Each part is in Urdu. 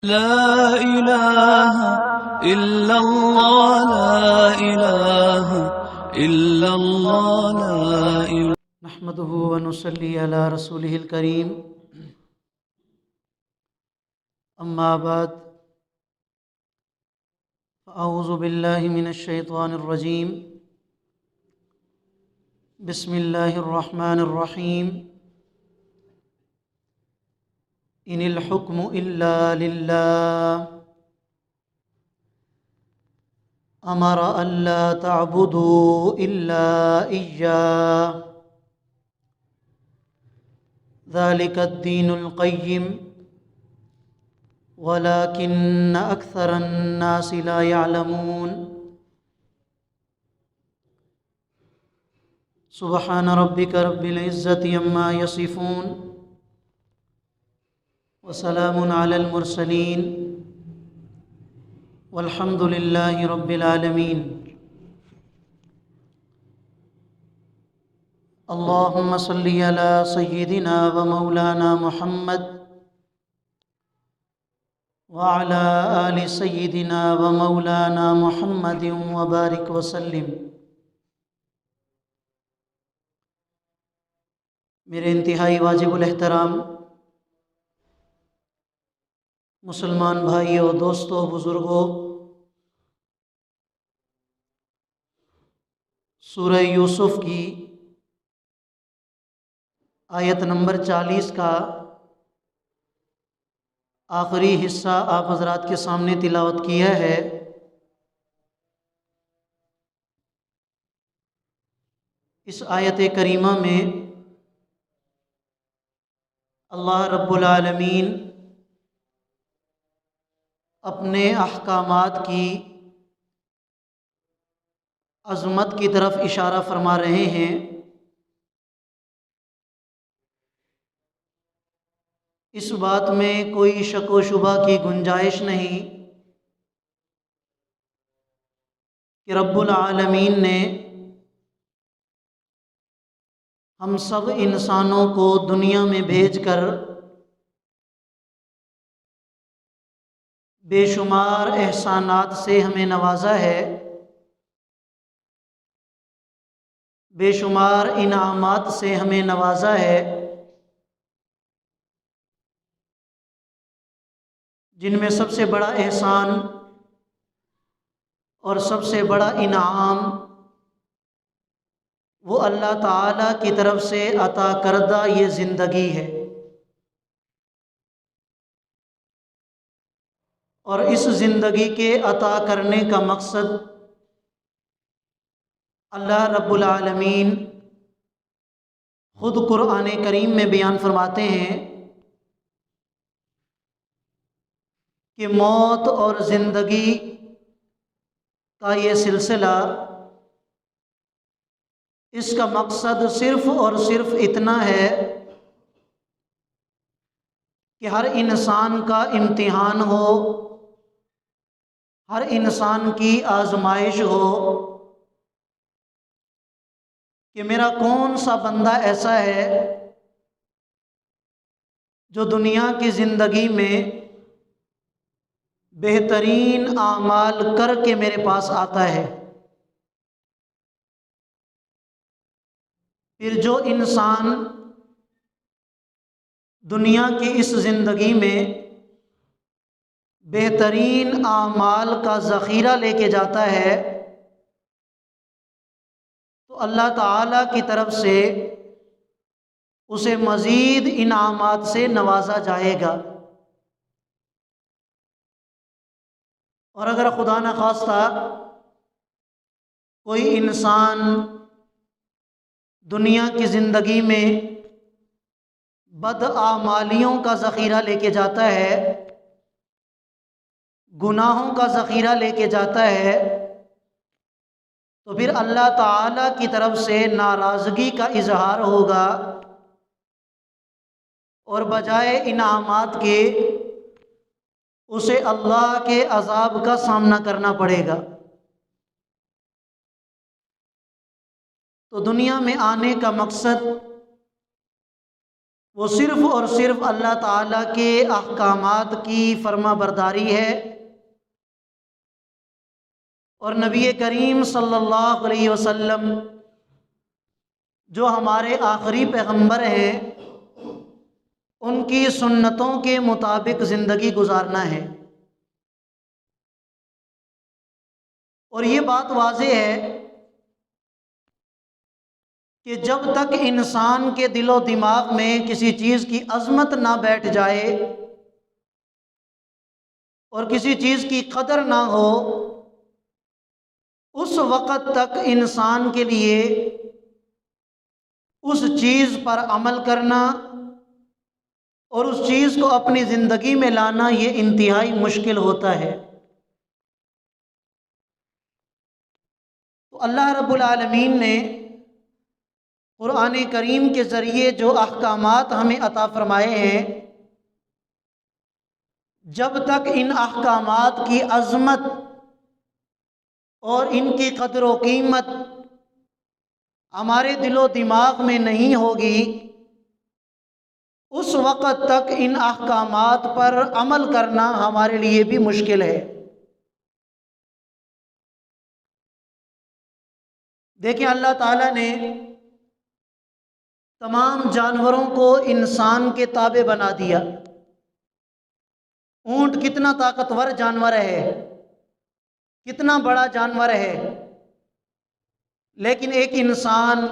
لا إله إلا الله لا إله إلا الله لا إله نحمده ونصلي على رسوله الكريم اما بعد فاعوذ بالله من الشيطان الرجيم بسم الله الرحمن الرحيم ان الحكم الا لله امر الا تعبدوا الا اياه ذلك الدين القيم ولكن اکثر الناس لا يعلمون سبحان ربك رب العزة عما يصفون وسلام على المرسلين والحمد لله رب العالمين اللهم صل على سيدنا ومولانا محمد وعلى آل سيدنا ومولانا محمد وبارك وسلم۔ میرے انتہائی واجب الاحترام مسلمان بھائیوں، دوستوں، بزرگوں، سورہ یوسف کی آیت نمبر 40 کا آخری حصہ آپ حضرات کے سامنے تلاوت کیا ہے۔ اس آیت کریمہ میں اللہ رب العالمین اپنے احکامات کی عظمت کی طرف اشارہ فرما رہے ہیں۔ اس بات میں کوئی شک و شبہ کی گنجائش نہیں کہ رب العالمین نے ہم سب انسانوں کو دنیا میں بھیج کر بے شمار احسانات سے ہمیں نوازا ہے، بے شمار انعامات سے ہمیں نوازا ہے، جن میں سب سے بڑا احسان اور سب سے بڑا انعام وہ اللہ تعالیٰ کی طرف سے عطا کردہ یہ زندگی ہے۔ اور اس زندگی کے عطا کرنے کا مقصد اللہ رب العالمین خود قرآن کریم میں بیان فرماتے ہیں کہ موت اور زندگی کا یہ سلسلہ، اس کا مقصد صرف اور صرف اتنا ہے کہ ہر انسان کا امتحان ہو، ہر انسان کی آزمائش ہو کہ میرا کون سا بندہ ایسا ہے جو دنیا کی زندگی میں بہترین اعمال کر کے میرے پاس آتا ہے۔ پھر جو انسان دنیا کی اس زندگی میں بہترین اعمال کا ذخیرہ لے کے جاتا ہے تو اللہ تعالیٰ کی طرف سے اسے مزید انعامات سے نوازا جائے گا۔ اور اگر خدا نخواستہ کوئی انسان دنیا کی زندگی میں بدعمالیوں کا ذخیرہ لے کے جاتا ہے، گناہوں کا ذخیرہ لے کے جاتا ہے، تو پھر اللہ تعالیٰ کی طرف سے ناراضگی کا اظہار ہوگا اور بجائے انعامات کے اسے اللہ کے عذاب کا سامنا کرنا پڑے گا۔ تو دنیا میں آنے کا مقصد وہ صرف اور صرف اللہ تعالیٰ کے احکامات کی فرما برداری ہے، اور نبی کریم صلی اللہ علیہ وسلم جو ہمارے آخری پیغمبر ہیں ان کی سنتوں کے مطابق زندگی گزارنا ہے۔ اور یہ بات واضح ہے کہ جب تک انسان کے دل و دماغ میں کسی چیز کی عظمت نہ بیٹھ جائے اور کسی چیز کی قدر نہ ہو، اس وقت تک انسان کے لیے اس چیز پر عمل کرنا اور اس چیز کو اپنی زندگی میں لانا یہ انتہائی مشکل ہوتا ہے۔ تو اللہ رب العالمین نے قرآن کریم کے ذریعے جو احکامات ہمیں عطا فرمائے ہیں، جب تک ان احکامات کی عظمت اور ان کی قدر و قیمت ہمارے دل و دماغ میں نہیں ہوگی، اس وقت تک ان احکامات پر عمل کرنا ہمارے لیے بھی مشکل ہے۔ دیکھیں، اللہ تعالیٰ نے تمام جانوروں کو انسان کے تابع بنا دیا۔ اونٹ کتنا طاقتور جانور ہے، کتنا بڑا جانور ہے، لیکن ایک انسان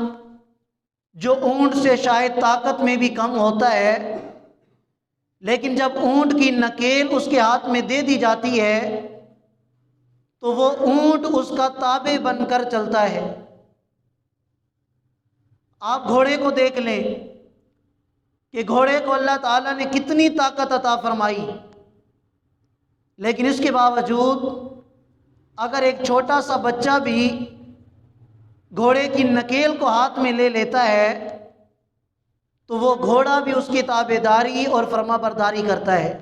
جو اونٹ سے شاید طاقت میں بھی کم ہوتا ہے، لیکن جب اونٹ کی نکیل اس کے ہاتھ میں دے دی جاتی ہے تو وہ اونٹ اس کا تابع بن کر چلتا ہے۔ آپ گھوڑے کو دیکھ لیں کہ گھوڑے کو اللہ تعالیٰ نے کتنی طاقت عطا فرمائی، لیکن اس کے باوجود اگر ایک چھوٹا سا بچہ بھی گھوڑے کی نکیل کو ہاتھ میں لے لیتا ہے تو وہ گھوڑا بھی اس کی تابعداری اور فرما برداری کرتا ہے۔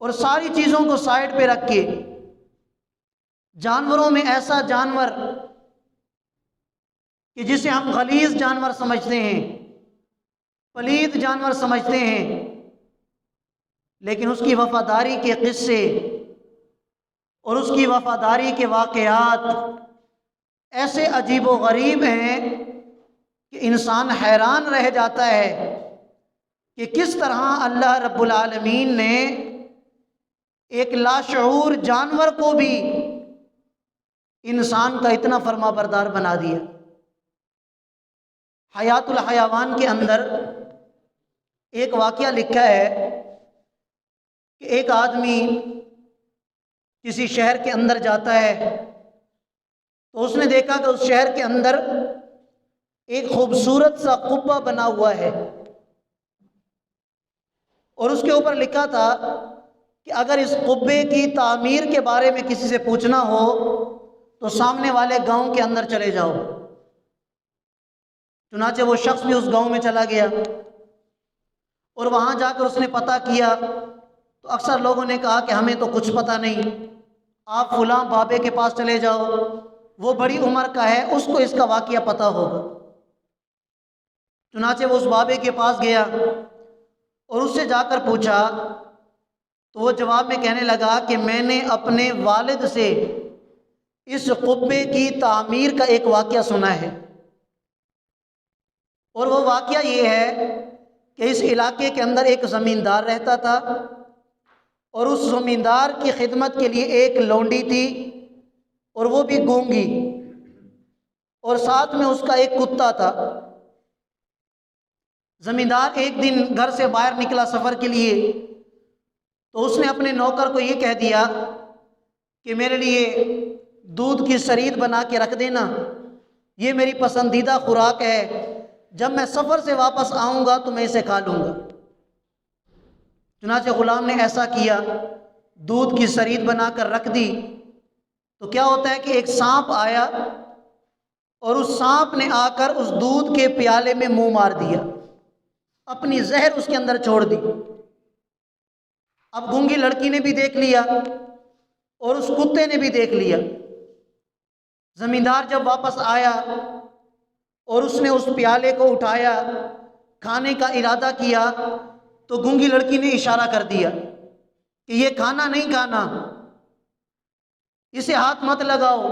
اور ساری چیزوں کو سائڈ پہ رکھ کے جانوروں میں ایسا جانور کہ جسے ہم غلیظ جانور سمجھتے ہیں، پلید جانور سمجھتے ہیں، لیکن اس کی وفاداری کے قصے اور اس کی وفاداری کے واقعات ایسے عجیب و غریب ہیں کہ انسان حیران رہ جاتا ہے کہ کس طرح اللہ رب العالمین نے ایک لاشعور جانور کو بھی انسان کا اتنا فرما بردار بنا دیا۔ حیات الحیوان کے اندر ایک واقعہ لکھا ہے کہ ایک آدمی کسی شہر کے اندر جاتا ہے تو اس نے دیکھا کہ اس شہر کے اندر ایک خوبصورت سا قبہ بنا ہوا ہے، اور اس کے اوپر لکھا تھا کہ اگر اس قبے کی تعمیر کے بارے میں کسی سے پوچھنا ہو تو سامنے والے گاؤں کے اندر چلے جاؤ۔ چنانچہ وہ شخص بھی اس گاؤں میں چلا گیا اور وہاں جا کر اس نے پتہ کیا تو اکثر لوگوں نے کہا کہ ہمیں تو کچھ پتہ نہیں، آپ فلاں بابے کے پاس چلے جاؤ، وہ بڑی عمر کا ہے، اس کو اس کا واقعہ پتہ ہوگا۔ چنانچہ وہ اس بابے کے پاس گیا اور اس سے جا کر پوچھا تو وہ جواب میں کہنے لگا کہ میں نے اپنے والد سے اس قبے کی تعمیر کا ایک واقعہ سنا ہے، اور وہ واقعہ یہ ہے کہ اس علاقے کے اندر ایک زمیندار رہتا تھا، اور اس زمیندار کی خدمت کے لیے ایک لونڈی تھی، اور وہ بھی گونگی، اور ساتھ میں اس کا ایک کتا تھا۔ زمیندار ایک دن گھر سے باہر نکلا سفر کے لیے تو اس نے اپنے نوکر کو یہ کہہ دیا کہ میرے لیے دودھ کی سرید بنا کے رکھ دینا، یہ میری پسندیدہ خوراک ہے، جب میں سفر سے واپس آؤں گا تو میں اسے کھا لوں گا۔ چنانچہ غلام نے ایسا کیا، دودھ کی سرید بنا کر رکھ دی تو کیا ہوتا ہے کہ ایک سانپ آیا اور اس سانپ نے آ کر اس دودھ کے پیالے میں منہ مار دیا، اپنی زہر اس کے اندر چھوڑ دی۔ اب گونگی لڑکی نے بھی دیکھ لیا اور اس کتے نے بھی دیکھ لیا۔ زمیندار جب واپس آیا اور اس نے اس پیالے کو اٹھایا، کھانے کا ارادہ کیا، تو گونگی لڑکی نے اشارہ کر دیا کہ یہ کھانا نہیں کھانا، اسے ہاتھ مت لگاؤ۔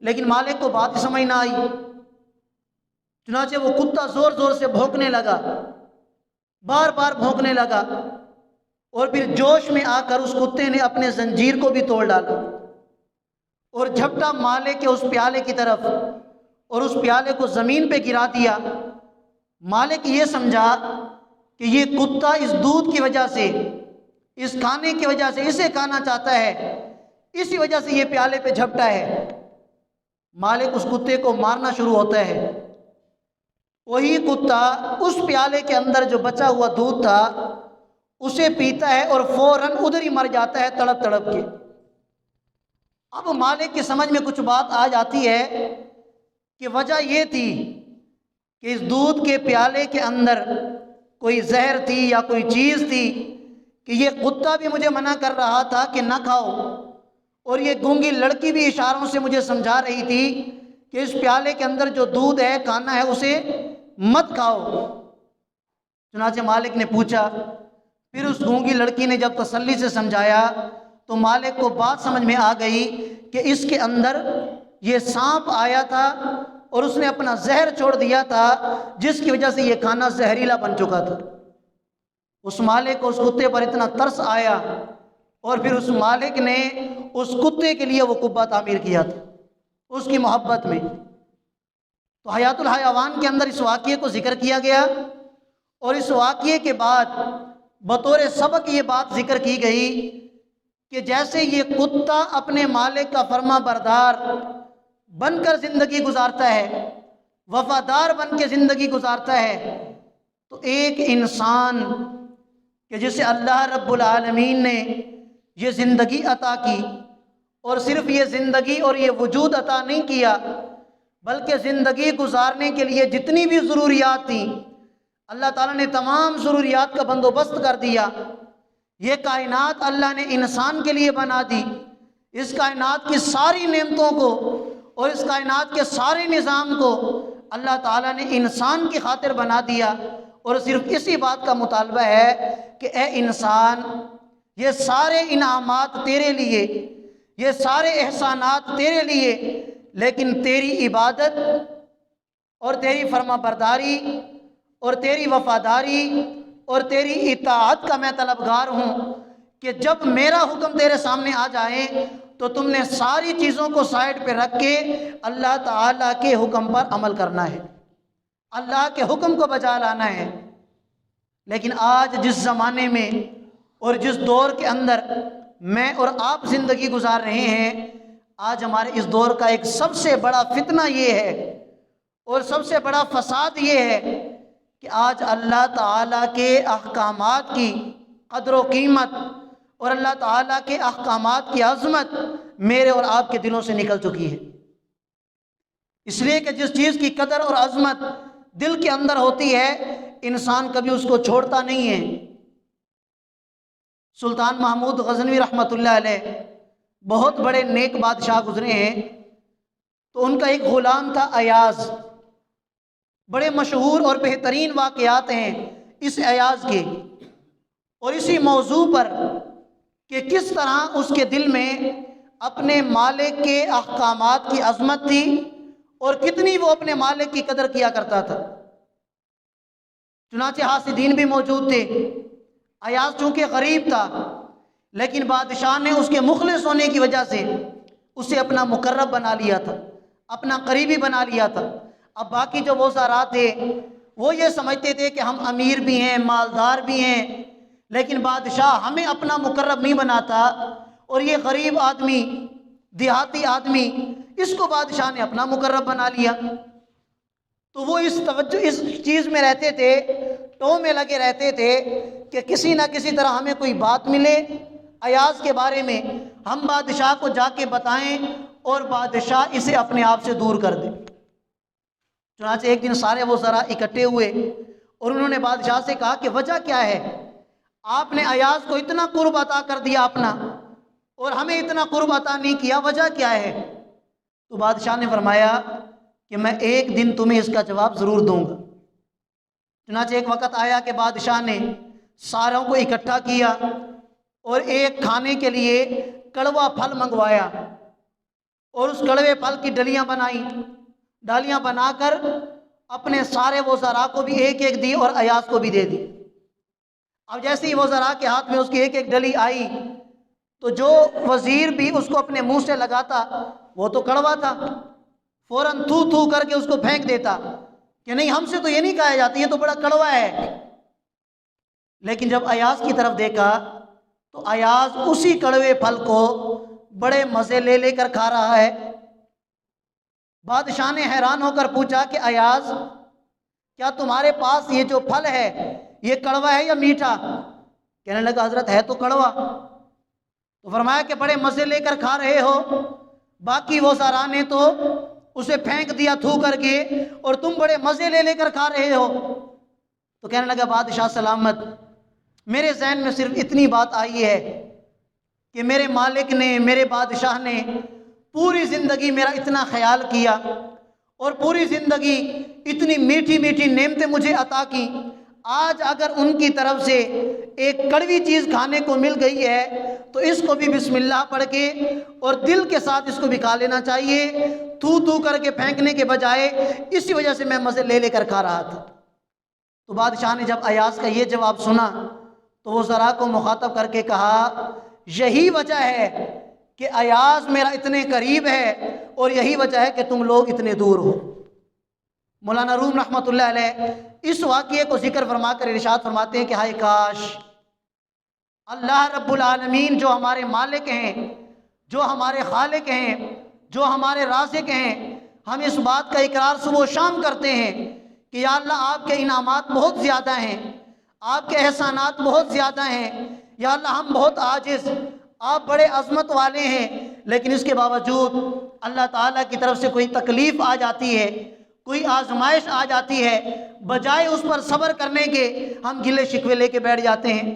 لیکن مالک کو بات سمجھ نہ آئی، چنانچہ وہ کتا زور زور سے بھونکنے لگا، بار بار بھونکنے لگا، اور پھر جوش میں آ کر اس کتے نے اپنے زنجیر کو بھی توڑ ڈالا اور جھپٹا مالک کے اس پیالے کی طرف اور اس پیالے کو زمین پہ گرا دیا۔ مالک یہ سمجھا کہ یہ کتا اس دودھ کی وجہ سے، اس کھانے کی وجہ سے اسے کھانا چاہتا ہے، اسی وجہ سے یہ پیالے پہ جھپٹا ہے۔ مالک اس کتے کو مارنا شروع ہوتا ہے۔ وہی کتا اس پیالے کے اندر جو بچا ہوا دودھ تھا اسے پیتا ہے اور فوراً ادھر ہی مر جاتا ہے تڑپ تڑپ کے۔ اب مالک کی سمجھ میں کچھ بات آ جاتی ہے کہ وجہ یہ تھی کہ اس دودھ کے پیالے کے اندر کوئی زہر تھی یا کوئی چیز تھی کہ یہ کتا بھی مجھے منع کر رہا تھا کہ نہ کھاؤ، اور یہ گونگی لڑکی بھی اشاروں سے مجھے سمجھا رہی تھی کہ اس پیالے کے اندر جو دودھ ہے، کھانا ہے، اسے مت کھاؤ۔ چنانچہ مالک نے پوچھا، پھر اس گونگی لڑکی نے جب تسلی سے سمجھایا تو مالک کو بات سمجھ میں آ گئی کہ اس کے اندر یہ سانپ آیا تھا اور اس نے اپنا زہر چھوڑ دیا تھا، جس کی وجہ سے یہ کھانا زہریلا بن چکا تھا۔ اس مالک کو اس کتے پر اتنا ترس آیا اور پھر اس مالک نے اس کتے کے لیے وہ قبہ تعمیر کیا تھا اس کی محبت میں۔ تو حیات الحیوان کے اندر اس واقعے کو ذکر کیا گیا، اور اس واقعے کے بعد بطور سبق یہ بات ذکر کی گئی کہ جیسے یہ کتا اپنے مالک کا فرما بردار بن کر زندگی گزارتا ہے، وفادار بن کے زندگی گزارتا ہے، تو ایک انسان کہ جسے اللہ رب العالمین نے یہ زندگی عطا کی، اور صرف یہ زندگی اور یہ وجود عطا نہیں کیا بلکہ زندگی گزارنے کے لیے جتنی بھی ضروریات تھیں اللہ تعالیٰ نے تمام ضروریات کا بندوبست کر دیا۔ یہ کائنات اللہ نے انسان کے لیے بنا دی، اس کائنات کی ساری نعمتوں کو اور اس کائنات کے سارے نظام کو اللہ تعالیٰ نے انسان کی خاطر بنا دیا، اور صرف اسی بات کا مطالبہ ہے کہ اے انسان، یہ سارے انعامات تیرے لیے، یہ سارے احسانات تیرے لیے، لیکن تیری عبادت اور تیری فرما برداری اور تیری وفاداری اور تیری اطاعت کا میں طلبگار ہوں کہ جب میرا حکم تیرے سامنے آ جائے تو تم نے ساری چیزوں کو سائڈ پہ رکھ کے اللہ تعالیٰ کے حکم پر عمل کرنا ہے، اللہ کے حکم کو بجا لانا ہے۔ لیکن آج جس زمانے میں اور جس دور کے اندر میں اور آپ زندگی گزار رہے ہیں، آج ہمارے اس دور کا ایک سب سے بڑا فتنہ یہ ہے اور سب سے بڑا فساد یہ ہے کہ آج اللہ تعالیٰ کے احکامات کی قدر و قیمت اور اللہ تعالیٰ کے احکامات کی عظمت میرے اور آپ کے دلوں سے نکل چکی ہے، اس لیے کہ جس چیز کی قدر اور عظمت دل کے اندر ہوتی ہے انسان کبھی اس کو چھوڑتا نہیں ہے۔ سلطان محمود غزنوی رحمۃ اللہ علیہ بہت بڑے نیک بادشاہ گزرے ہیں، تو ان کا ایک غلام تھا ایاز، بڑے مشہور اور بہترین واقعات ہیں اس ایاز کے اور اسی موضوع پر کہ کس طرح اس کے دل میں اپنے مالک کے احکامات کی عظمت تھی اور کتنی وہ اپنے مالک کی قدر کیا کرتا تھا۔ چنانچہ حاسدین بھی موجود تھے۔ ایاز چونکہ غریب تھا لیکن بادشاہ نے اس کے مخلص ہونے کی وجہ سے اسے اپنا مقرب بنا لیا تھا، اپنا قریبی بنا لیا تھا۔ اب باقی جو وزراء تھے وہ یہ سمجھتے تھے کہ ہم امیر بھی ہیں، مالدار بھی ہیں، لیکن بادشاہ ہمیں اپنا مقرب نہیں بناتا، اور یہ غریب آدمی، دیہاتی آدمی، اس کو بادشاہ نے اپنا مقرب بنا لیا۔ تو وہ اس چیز میں رہتے تھے، ٹو میں لگے رہتے تھے کہ کسی نہ کسی طرح ہمیں کوئی بات ملے ایاز کے بارے میں، ہم بادشاہ کو جا کے بتائیں اور بادشاہ اسے اپنے آپ سے دور کر دے۔ چنانچہ ایک دن سارے وہ ذرا اکٹھے ہوئے اور انہوں نے بادشاہ سے کہا کہ وجہ کیا ہے، آپ نے ایاز کو اتنا قرب عطا کر دیا اپنا اور ہمیں اتنا قرب عطا نہیں کیا، وجہ کیا ہے؟ تو بادشاہ نے فرمایا کہ میں ایک دن تمہیں اس کا جواب ضرور دوں گا۔ چنانچہ ایک وقت آیا کہ بادشاہ نے ساروں کو اکٹھا کیا اور ایک کھانے کے لیے کڑوا پھل منگوایا، اور اس کڑوے پھل کی ڈالیاں بنا کر اپنے سارے وزراء کو بھی ایک ایک دی اور ایاز کو بھی دے دی۔ اب جیسے ہی وزراء کے ہاتھ میں اس کی ایک ایک ڈلی آئی تو جو وزیر بھی اس کو اپنے منہ سے لگاتا، وہ تو کڑوا تھا، فوراً تھو تھو کر کے اس کو پھینک دیتا کہ نہیں، ہم سے تو یہ نہیں کہا جاتی، یہ تو بڑا کڑوا ہے۔ لیکن جب ایاز کی طرف دیکھا تو ایاز اسی کڑوے پھل کو بڑے مزے لے لے کر کھا رہا ہے۔ بادشاہ نے حیران ہو کر پوچھا کہ ایاز، کیا تمہارے پاس یہ جو پھل ہے یہ کڑوا ہے یا میٹھا؟ کہنے لگا حضرت ہے تو کڑوا۔ تو فرمایا کہ بڑے مزے لے کر کھا رہے ہو، باقی وزراء نے تو اسے پھینک دیا تھو کر کے، اور تم بڑے مزے لے لے کر کھا رہے ہو۔ تو کہنے لگا بادشاہ سلامت، میرے ذہن میں صرف اتنی بات آئی ہے کہ میرے مالک نے، میرے بادشاہ نے پوری زندگی میرا اتنا خیال کیا اور پوری زندگی اتنی میٹھی میٹھی نعمتیں مجھے عطا کی، آج اگر ان کی طرف سے ایک کڑوی چیز کھانے کو مل گئی ہے تو اس کو بھی بسم اللہ پڑھ کے اور دل کے ساتھ اس کو بھی کھا لینا چاہیے، تھو تھو کر کے پھینکنے کے بجائے۔ اسی وجہ سے میں مزے لے لے کر کھا رہا تھا۔ تو بادشاہ نے جب ایاز کا یہ جواب سنا تو وہ ذرا کو مخاطب کر کے کہا، یہی وجہ ہے کہ ایاز میرا اتنے قریب ہے اور یہی وجہ ہے کہ تم لوگ اتنے دور ہو۔ مولانا روم رحمۃ اللہ علیہ اس واقعے کو ذکر فرما کر ارشاد فرماتے ہیں کہ ہائے کاش اللہ رب العالمین جو ہمارے مالک ہیں، جو ہمارے خالق ہیں، جو ہمارے رازق ہیں، ہم اس بات کا اقرار صبح و شام کرتے ہیں کہ یا اللہ آپ کے انعامات بہت زیادہ ہیں، آپ کے احسانات بہت زیادہ ہیں، یا اللہ ہم بہت عاجز، آپ بڑے عظمت والے ہیں، لیکن اس کے باوجود اللہ تعالیٰ کی طرف سے کوئی تکلیف آ جاتی ہے، کوئی آزمائش آ جاتی ہے، بجائے اس پر صبر کرنے کے ہم گلے شکوے لے کے بیٹھ جاتے ہیں،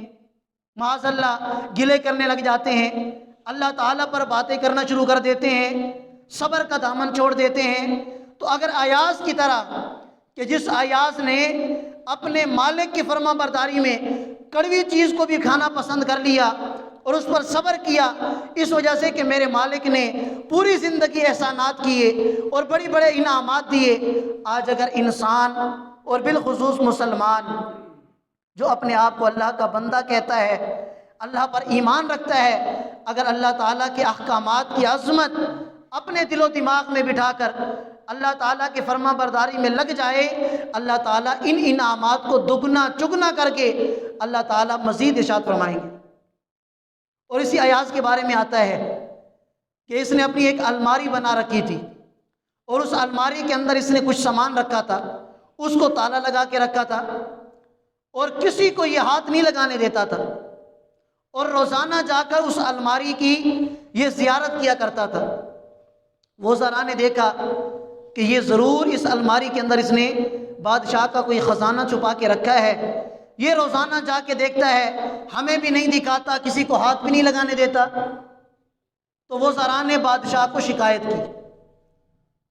معاذ اللہ گلے کرنے لگ جاتے ہیں، اللہ تعالیٰ پر باتیں کرنا شروع کر دیتے ہیں، صبر کا دامن چھوڑ دیتے ہیں۔ تو اگر ایاز کی طرح کہ جس ایاز نے اپنے مالک کی فرما برداری میں کڑوی چیز کو بھی کھانا پسند کر لیا اور اس پر صبر کیا، اس وجہ سے کہ میرے مالک نے پوری زندگی احسانات کیے اور بڑے بڑے انعامات دیے، آج اگر انسان اور بالخصوص مسلمان جو اپنے آپ کو اللہ کا بندہ کہتا ہے، اللہ پر ایمان رکھتا ہے، اگر اللہ تعالیٰ کے احکامات کی عظمت اپنے دل و دماغ میں بٹھا کر اللہ تعالیٰ کی فرما برداری میں لگ جائے، اللہ تعالیٰ ان انعامات کو دگنا چگنا کر کے اللہ تعالیٰ مزید ارشاد فرمائیں گے۔ اور اسی ایاز کے بارے میں آتا ہے کہ اس نے اپنی ایک الماری بنا رکھی تھی اور اس الماری کے اندر اس نے کچھ سامان رکھا تھا، اس کو تالا لگا کے رکھا تھا اور کسی کو یہ ہاتھ نہیں لگانے دیتا تھا، اور روزانہ جا کر اس الماری کی یہ زیارت کیا کرتا تھا۔ وہ ذرا نے دیکھا کہ یہ ضرور اس الماری کے اندر اس نے بادشاہ کا کوئی خزانہ چھپا کے رکھا ہے، یہ روزانہ جا کے دیکھتا ہے، ہمیں بھی نہیں دکھاتا، کسی کو ہاتھ بھی نہیں لگانے دیتا۔ تو وہ ذرا نے بادشاہ کو شکایت کی،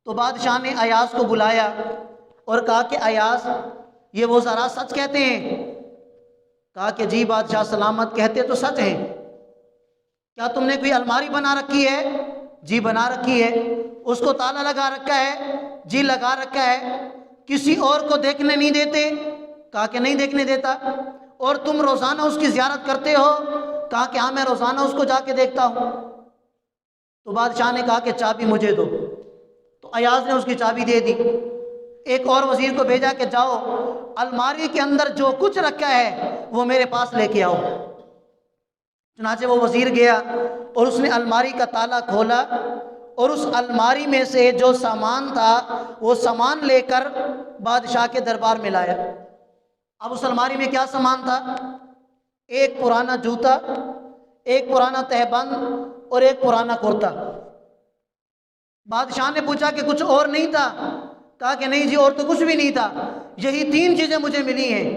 تو بادشاہ نے ایاز کو بلایا اور کہا کہ ایاز یہ وہ ذرا سچ کہتے ہیں؟ کہا کہ جی بادشاہ سلامت، کہتے تو سچ ہیں۔ کیا تم نے کوئی الماری بنا رکھی ہے؟ جی بنا رکھی ہے۔ اس کو تالا لگا رکھا ہے؟ جی لگا رکھا ہے۔ کسی اور کو دیکھنے نہیں دیتے؟ کہا کہ نہیں دیکھنے دیتا۔ اور تم روزانہ اس کی زیارت کرتے ہو؟ کہا کہ ہاں میں روزانہ اس کو جا کے دیکھتا ہوں۔ تو بادشاہ نے کہا کہ چابی مجھے دو، تو ایاز نے اس کی چابی دے دی۔ ایک اور وزیر کو بھیجا کہ جاؤ الماری کے اندر جو کچھ رکھا ہے وہ میرے پاس لے کے آؤ۔ چنانچہ وہ وزیر گیا اور اس نے الماری کا تالا کھولا اور اس الماری میں سے جو سامان تھا وہ سامان لے کر بادشاہ کے دربار میں لایا۔ اب اس الماری میں کیا سامان تھا؟ ایک پرانا جوتا، ایک پرانا تہبند اور ایک پرانا کرتا۔ بادشاہ نے پوچھا کہ کچھ اور نہیں تھا؟ کہا کہ نہیں جی اور تو کچھ بھی نہیں تھا، یہی 3 چیزیں مجھے ملی ہیں۔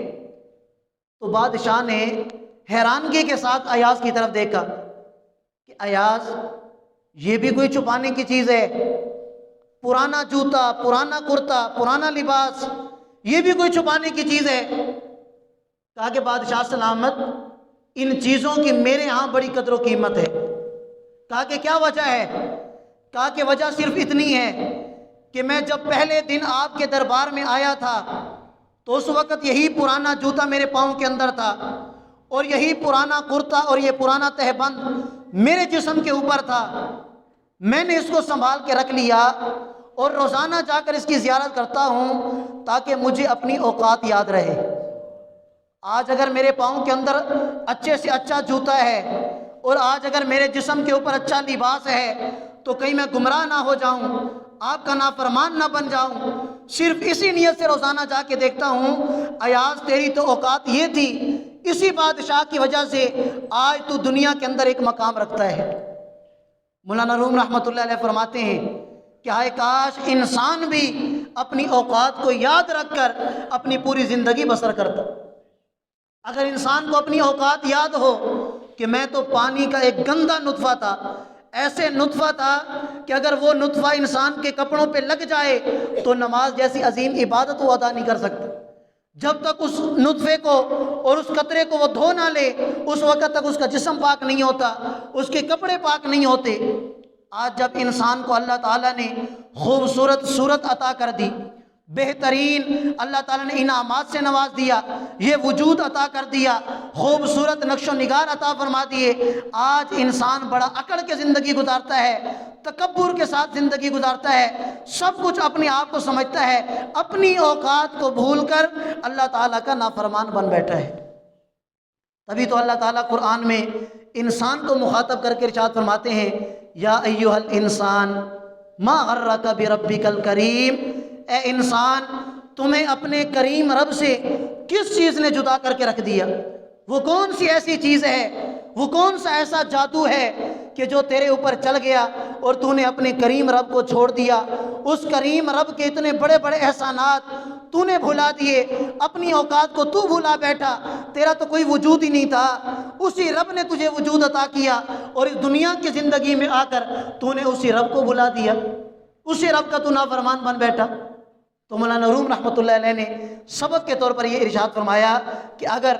تو بادشاہ نے حیرانگی کے ساتھ ایاز کی طرف دیکھا کہ ایاز یہ بھی کوئی چھپانے کی چیز ہے؟ پرانا جوتا، پرانا کرتا، پرانا لباس، یہ بھی کوئی چھپانے کی چیز ہے؟ کہا کہ بادشاہ سلامت ان چیزوں کی میرے ہاں بڑی قدر و قیمت ہے۔ کہا کہ کیا وجہ ہے؟ کہا کہ وجہ صرف اتنی ہے کہ میں جب پہلے دن آپ کے دربار میں آیا تھا تو اس وقت یہی پرانا جوتا میرے پاؤں کے اندر تھا، اور یہی پرانا کرتا اور یہ پرانا تہبند میرے جسم کے اوپر تھا۔ میں نے اس کو سنبھال کے رکھ لیا اور روزانہ جا کر اس کی زیارت کرتا ہوں تاکہ مجھے اپنی اوقات یاد رہے۔ آج اگر میرے پاؤں کے اندر اچھے سے اچھا جوتا ہے اور آج اگر میرے جسم کے اوپر اچھا لباس ہے تو کہیں میں گمراہ نہ ہو جاؤں، آپ کا نافرمان نہ بن جاؤں۔ صرف اسی نیت سے روزانہ جا کے دیکھتا ہوں، ایاز تیری تو اوقات یہ تھی، اسی بادشاہ کی وجہ سے آج تو دنیا کے اندر ایک مقام رکھتا ہے۔ مولانا روم رحمۃ اللہ علیہ فرماتے ہیں کہ ہائے کاش انسان بھی اپنی اوقات کو یاد رکھ کر اپنی پوری زندگی بسر کرتا۔ اگر انسان کو اپنی اوقات یاد ہو کہ میں تو پانی کا ایک گندا نطفہ تھا، ایسے نطفہ تھا کہ اگر وہ نطفہ انسان کے کپڑوں پہ لگ جائے تو نماز جیسی عظیم عبادت وہ ادا نہیں کر سکتا۔ جب تک اس نطفے کو اور اس قطرے کو وہ دھو نہ لے اس وقت تک اس کا جسم پاک نہیں ہوتا، اس کے کپڑے پاک نہیں ہوتے۔ آج جب انسان کو اللہ تعالیٰ نے خوبصورت صورت عطا کر دی، بہترین اللہ تعالیٰ نے انعامات سے نواز دیا، یہ وجود عطا کر دیا، خوبصورت نقش و نگار عطا فرما دیے، آج انسان بڑا اکڑ کے زندگی گزارتا ہے، تکبر کے ساتھ زندگی گزارتا ہے، سب کچھ اپنے آپ کو سمجھتا ہے، اپنی اوقات کو بھول کر اللہ تعالیٰ کا نافرمان بن بیٹھا ہے۔ تبھی تو اللہ تعالیٰ قرآن میں انسان کو مخاطب کر کے ارشاد فرماتے ہیں، یا ایھا الانسان ما غرک بربک الکریم، اے انسان تمہیں اپنے کریم رب سے کس چیز نے جدا کر کے رکھ دیا؟ وہ کون سی ایسی چیز ہے، وہ کون سا ایسا جادو ہے کہ جو تیرے اوپر چل گیا اور تو نے اپنے کریم رب کو چھوڑ دیا؟ اس کریم رب کے اتنے بڑے بڑے احسانات تو نے بھلا دیے، اپنی اوقات کو تو بھلا بیٹھا، تیرا تو کوئی وجود ہی نہیں تھا، اسی رب نے تجھے وجود عطا کیا اور اس دنیا کی زندگی میں آ کر تو نے اسی رب کو بھلا دیا، اسی رب کا تو نافرمان بن بیٹھا۔ تو مولانا روم رحمۃ اللہ علیہ نے سبق کے طور پر یہ ارشاد فرمایا کہ اگر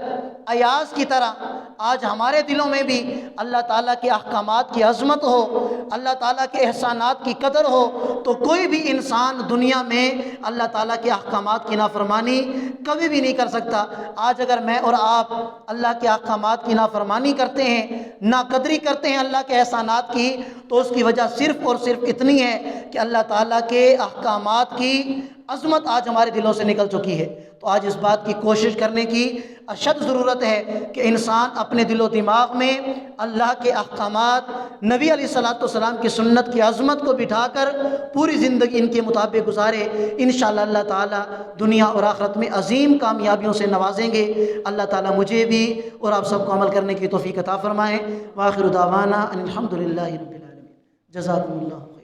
ایاز کی طرح آج ہمارے دلوں میں بھی اللہ تعالیٰ کے احکامات کی عظمت ہو، اللہ تعالیٰ کے احسانات کی قدر ہو، تو کوئی بھی انسان دنیا میں اللہ تعالیٰ کے احکامات کی نافرمانی کبھی بھی نہیں کر سکتا۔ آج اگر میں اور آپ اللہ کے احکامات کی نافرمانی کرتے ہیں، ناقدری کرتے ہیں اللہ کے احسانات کی، تو اس کی وجہ صرف اور صرف اتنی ہے کہ اللہ تعالیٰ کے احکامات کی عظمت آج ہمارے دلوں سے نکل چکی ہے۔ تو آج اس بات کی کوشش کرنے کی اشد ضرورت ہے کہ انسان اپنے دل و دماغ میں اللہ کے احکامات، نبی علیہ الصلوۃ والسلام کی سنت کی عظمت کو بٹھا کر پوری زندگی ان کے مطابق گزارے۔ انشاءاللہ اللہ تعالیٰ دنیا اور آخرت میں عظیم کامیابیوں سے نوازیں گے۔ اللہ تعالیٰ مجھے بھی اور آپ سب کو عمل کرنے کی توفیق عطا فرمائے۔ وآخر دعوانا ان الحمد للہ رب العالمین۔ جزاکم اللہ۔